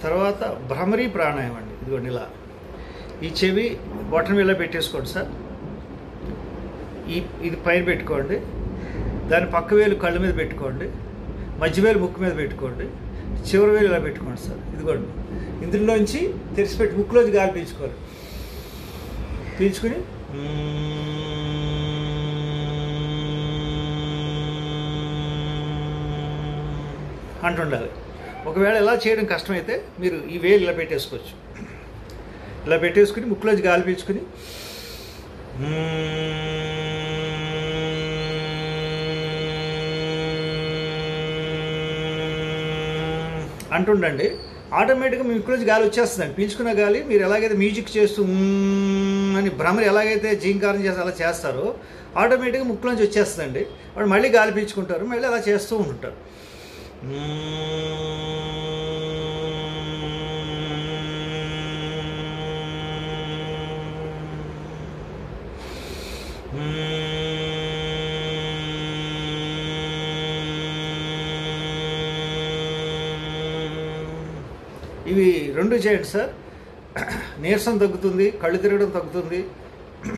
తర్వాత భ్రమరీ ప్రాణాయామం అండి. ఇదిగోండి ఇలా ఈ చెవి బొటన ఇలా పెట్టేసుకోండి సార్. ఇది పైన పెట్టుకోండి, దాని పక్క వేలు కళ్ళ మీద పెట్టుకోండి, మధ్య వేలు ముక్కు మీద పెట్టుకోండి, చివరి వేలు ఇలా పెట్టుకోండి సార్. ఇదిగోండి ఇందులోంచి తెరిచిపెట్టి ముక్కులోంచి గాలి పీల్చుకోవాలి. పీల్చుకుని అంటుండాలి. ఒకవేళ ఇలా చేయడం కష్టమైతే మీరు ఈ వేలు ఇలా పెట్టేసుకోవచ్చు. ఇలా పెట్టేసుకుని ముక్కులోంచి గాలి పీల్చుకుని అంటుండండి. ఆటోమేటిక్గా మీ ముక్కులోంచి గాలి వచ్చేస్తుందండి. పీల్చుకున్న గాలి మీరు ఎలాగైతే మ్యూజిక్ చేస్తూ అని భ్రమరి ఎలాగైతే జీంకారం చేసి అలా చేస్తారో ఆటోమేటిక్గా ముక్కులోంచి వచ్చేస్తుందండి. వాడు మళ్ళీ గాలి పీల్చుకుంటారు, మళ్ళీ అలా చేస్తూ ఉంటారు. ఇవి రెండు చేయండి సార్. నీరసం తగ్గుతుంది, కళ్ళు తిరగడం తగ్గుతుంది,